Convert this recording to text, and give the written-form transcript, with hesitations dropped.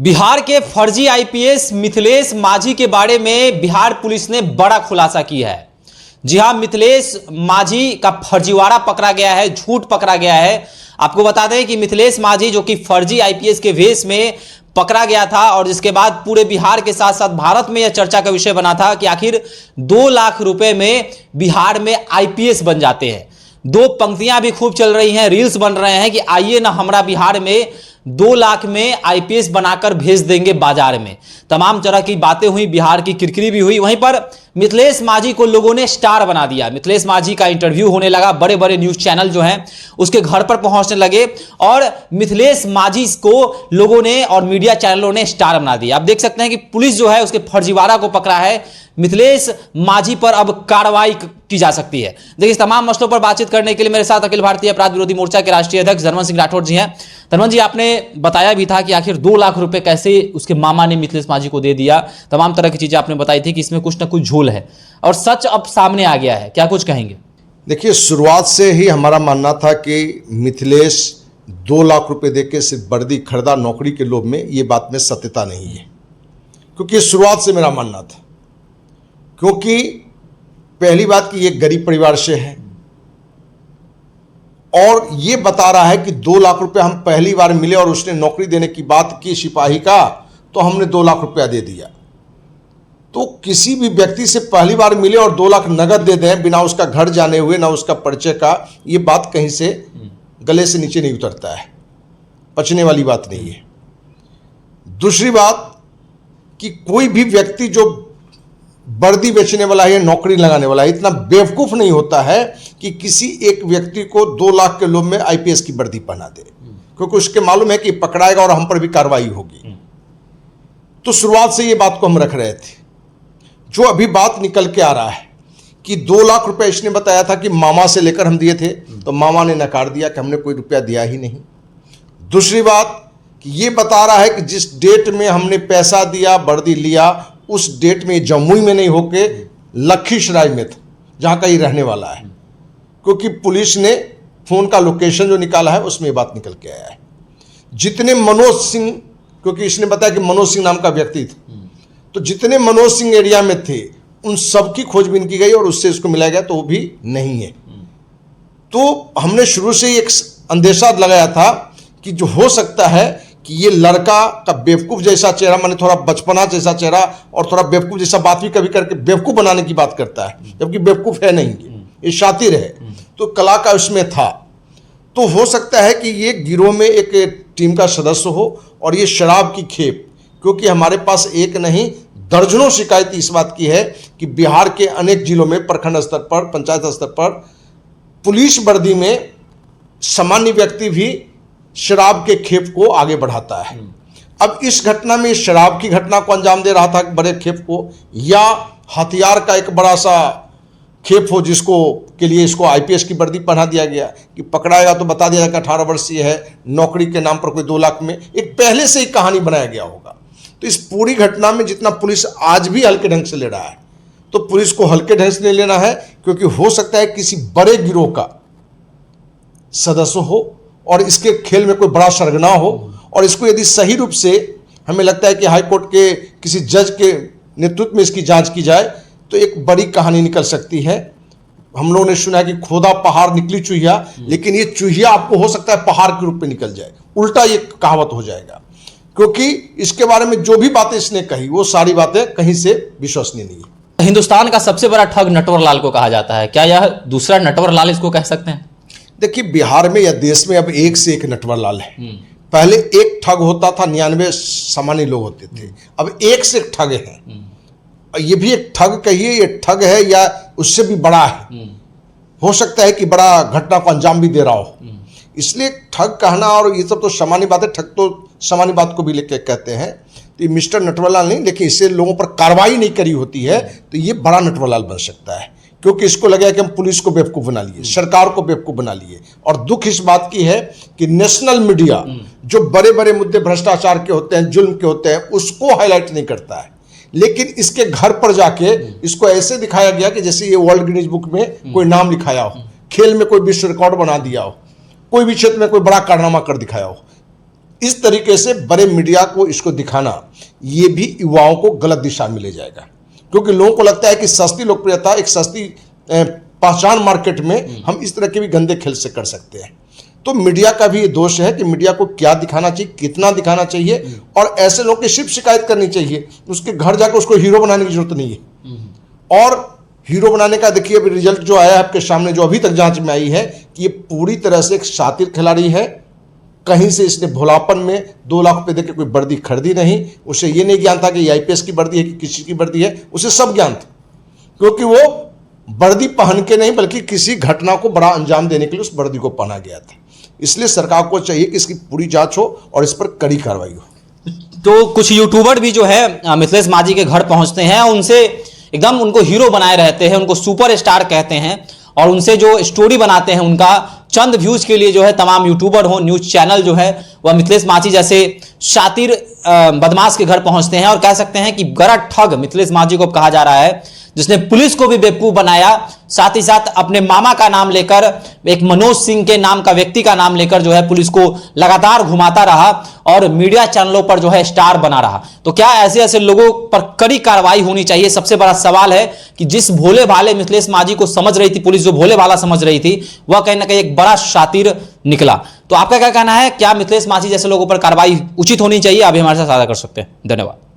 बिहार के फर्जी आईपीएस मिथिलेश माझी के बारे में बिहार पुलिस ने बड़ा खुलासा किया है। जी हां, मिथिलेश माझी का फर्जीवाड़ा पकड़ा गया है, झूठ पकड़ा गया है। आपको बता दें कि मिथिलेश माझी जो कि फर्जी आईपीएस के वेश में पकड़ा गया था और जिसके बाद पूरे बिहार के साथ साथ भारत में यह चर्चा का विषय बना था कि आखिर 2 लाख रुपए में बिहार में आईपीएस बन जाते हैं। 2 पंक्तियां भी खूब चल रही हैं, रील्स बन रहे हैं कि आइए ना हमारा बिहार में 2 लाख में आईपीएस बनाकर भेज देंगे बाजार में। तमाम तरह की बातें हुई, बिहार की किरकिरी भी हुई। वहीं पर मिथिलेश माझी को लोगों ने स्टार बना दिया। मिथिलेश माझी का इंटरव्यू होने लगा, बड़े बड़े न्यूज चैनल जो हैं उसके घर पर पहुंचने लगे और मिथिलेश माझी को लोगों ने और मीडिया चैनलों ने स्टार बना दिया। आप देख सकते हैं कि पुलिस जो है उसके फर्जीवाड़ा को पकड़ा है। मिथिलेश माझी पर अब कार्रवाई की जा सकती है। देखिए, इस तमाम मसलों पर बातचीत करने के लिए मेरे साथ अखिल भारतीय अपराध विरोधी मोर्चा के राष्ट्रीय अध्यक्ष धनवंत सिंह राठौर जी हैं। धनवंत जी, आपने बताया भी था कि आखिर 2 लाख रुपए कैसे उसके मामा ने मिथिलेश माझी को दे दिया। तमाम तरह की चीजें आपने बताई थी कि इसमें कुछ ना कुछ झोल है और सच अब सामने आ गया है। क्या कुछ कहेंगे? देखिए, शुरुआत से ही हमारा मानना था कि मिथिलेश 2 लाख रुपए देके सिर्फ वर्दी खरीदा नौकरी के लोभ में, ये बात में सत्यता नहीं है। क्योंकि शुरुआत से मेरा मानना था, क्योंकि पहली बात कि ये गरीब परिवार से है और ये बता रहा है कि 2 लाख रुपए हम पहली बार मिले और उसने नौकरी देने की बात की सिपाही का, तो हमने 2 लाख रुपया दे दिया। तो किसी भी व्यक्ति से पहली बार मिले और 2 लाख नगद दे दें बिना उसका घर जाने हुए, ना उसका परिचय का, ये बात कहीं से गले से नीचे नहीं उतरता है, पचने वाली बात नहीं है। दूसरी बात कि कोई भी व्यक्ति जो वर्दी बेचने वाला है या नौकरी लगाने वाला है, इतना बेवकूफ नहीं होता है कि किसी एक व्यक्ति को 2 लाख के लोभ में आईपीएस की वर्दी पहना दे, क्योंकि उसके मालूम है कि पकड़ाएगा और हम पर भी कार्रवाई होगी। तो शुरुआत से ये बात को हम रख रहे थे। जो अभी बात निकल के आ रहा है कि 2 लाख रुपए इसने बताया था कि मामा से लेकर हम दिए थे, तो मामा ने नकार दिया कि हमने कोई रुपया दिया ही नहीं। दूसरी बात कि ये बता रहा है कि जिस डेट में हमने पैसा दिया, वर्दी लिया, उस डेट में जमुई में नहीं होके लखीसराय में था, जहां का ये रहने वाला है। क्योंकि पुलिस ने फोन का लोकेशन जो निकाला है उसमें ये बात निकल के आया है। जितने मनोज सिंह, क्योंकि इसने बताया कि मनोज सिंह नाम का व्यक्ति था, तो जितने मनोज सिंह एरिया में थे उन सब की खोजबीन की गई और उससे इसको मिलाया गया, तो वो भी नहीं है। तो हमने शुरू से ही एक अंदेशा लगाया था कि जो हो सकता है कि ये लड़का का बेवकूफ़ जैसा चेहरा, माने थोड़ा बचपना जैसा चेहरा और थोड़ा बेवकूफ़ जैसा बात भी कभी करके बेवकूफ़ बनाने की बात करता है, जबकि बेवकूफ़ है नहीं, ये शातिर है। तो कला का उसमें था। तो हो सकता है कि ये गिरोह में एक टीम का सदस्य हो और ये शराब की खेप, क्योंकि हमारे पास एक नहीं दर्जनों शिकायत इस बात की है कि बिहार के अनेक जिलों में प्रखंड स्तर पर, पंचायत स्तर पर पुलिस वर्दी में सामान्य व्यक्ति भी शराब के खेप को आगे बढ़ाता है। अब इस घटना में शराब की घटना को अंजाम दे रहा था बड़े खेप को, या हथियार का एक बड़ा सा खेप हो जिसको के लिए इसको आईपीएस की वर्दी पहना दिया गया कि पकड़ाएगा तो बता दिया जाएगा 18 वर्षीय है, नौकरी के नाम पर कोई 2 लाख में, एक पहले से ही कहानी बनाया गया होगा। तो इस पूरी घटना में जितना पुलिस आज भी हल्के ढंग से ले रहा है, तो पुलिस को हल्के ढंग से ले लेना है, क्योंकि हो सकता है किसी बड़े गिरोह का सदस्य हो और इसके खेल में कोई बड़ा सरगना हो, और इसको यदि सही रूप से, हमें लगता है कि हाईकोर्ट के किसी जज के नेतृत्व में इसकी जांच की जाए तो एक बड़ी कहानी निकल सकती है। हम लोगों ने सुना है कि खोदा पहाड़ निकली चूहिया, लेकिन ये चूहिया आपको हो सकता है पहाड़ के रूप में निकल जाए, उल्टा ये कहावत हो जाएगा। क्योंकि इसके बारे में जो भी बातें इसने कही वो सारी बातें कहीं से विश्वसनीय नहीं है। हिंदुस्तान का सबसे बड़ा ठग नटवर लाल को कहा जाता है, क्या यह दूसरा नटवर लाल इसको कह सकते हैं? देखिए, बिहार में या देश में अब एक से एक नटवर लाल है। पहले एक ठग होता था, 99 सामान्य लोग होते थे, अब एक से एक ठग है। ये भी एक ठग कहिए, ये ठग है या उससे भी बड़ा है, हो सकता है कि बड़ा घटना को अंजाम भी दे रहा हो। इसलिए ठग कहना और ये सब तो सामान्य बात है, ठग तो सामान्य बात को भी लेके कहते हैं। तो ये मिस्टर नटवरलाल नहीं, लेकिन इससे लोगों पर कार्रवाई नहीं करी होती है तो ये बड़ा नटवरलाल बन सकता है, क्योंकि इसको लगा कि हम पुलिस को बेवकूफ़ बना लिए, सरकार को बेवकूफ़ बना लिए। और दुख इस बात की है कि नेशनल मीडिया जो बड़े बड़े मुद्दे भ्रष्टाचार के होते हैं, जुल्म के होते हैं, उसको हाईलाइट नहीं करता है, लेकिन इसके घर पर जाके इसको ऐसे दिखाया गया कि जैसे ये वर्ल्ड गिनीज बुक में कोई नाम लिखाया हो, खेल में कोई विश्व रिकॉर्ड बना दिया हो, कोई भी क्षेत्र में कोई बड़ा कारनामा कर दिखाया हो। इस तरीके से बड़े मीडिया को इसको दिखाना, ये भी युवाओं को गलत दिशा में ले जाएगा, क्योंकि लोगों को लगता है कि सस्ती लोकप्रियता, एक सस्ती पहचान मार्केट में हम इस तरह के भी गंदे खेल से कर सकते हैं। तो मीडिया का भी ये दोष है कि मीडिया को क्या दिखाना चाहिए, कितना दिखाना चाहिए, और ऐसे लोगों की सिर्फ शिकायत करनी चाहिए, उसके घर जाकर उसको हीरो बनाने की जरूरत नहीं है। और हीरो बनाने का देखिए अभी रिजल्ट जो आया है आपके सामने, जो अभी तक जांच में आई है कि ये पूरी तरह से एक शातिर खिलाड़ी है। कहीं से इसने भोलापन में 2 लाख रुपए देकर कोई वर्दी खरीदी नहीं, उसे ये नहीं ज्ञान था कि ये IPS की वर्दी है कि किसी की वर्दी है, उसे सब ज्ञान था, क्योंकि वो वर्दी पहन के नहीं बल्कि किसी घटना को बड़ा अंजाम देने के लिए उस वर्दी को पहना गया था। इसलिए सरकार को चाहिए कि इसकी पूरी जांच हो और इस पर कड़ी कार्रवाई हो। तो कुछ यूट्यूबर भी जो है मिथिलेश मांझी के घर पहुंचते हैं, उनसे एकदम उनको हीरो बनाए रहते हैं, उनको सुपर स्टार कहते हैं, और उनसे जो स्टोरी बनाते हैं उनका चंद व्यूज के लिए जो है तमाम यूट्यूबर हो, न्यूज चैनल जो है वह मिथिलेश मांझी जैसे शातिर बदमाश के घर पहुंचते हैं। और कह सकते हैं कि गड़ा ठग मिथिलेश मांझी को कहा जा रहा है, जिसने पुलिस को भी बेवकूफ बनाया, साथ ही साथ अपने मामा का नाम लेकर, एक मनोज सिंह के नाम का व्यक्ति का नाम लेकर जो है पुलिस को लगातार घुमाता रहा और मीडिया चैनलों पर जो है स्टार बना रहा। तो क्या ऐसे ऐसे लोगों पर कड़ी कार्रवाई होनी चाहिए? सबसे बड़ा सवाल है कि जिस भोले भाले मिथिलेश मांझी को समझ रही थी पुलिस, जो भोले भाला समझ रही थी, वह कहीं ना कहीं एक बड़ा शातिर निकला। तो आपका क्या कहना है? क्या मिथिलेश मांझी जैसे लोगों पर कार्रवाई उचित होनी चाहिए? आप हमारे साथ साझा कर सकते हैं। धन्यवाद।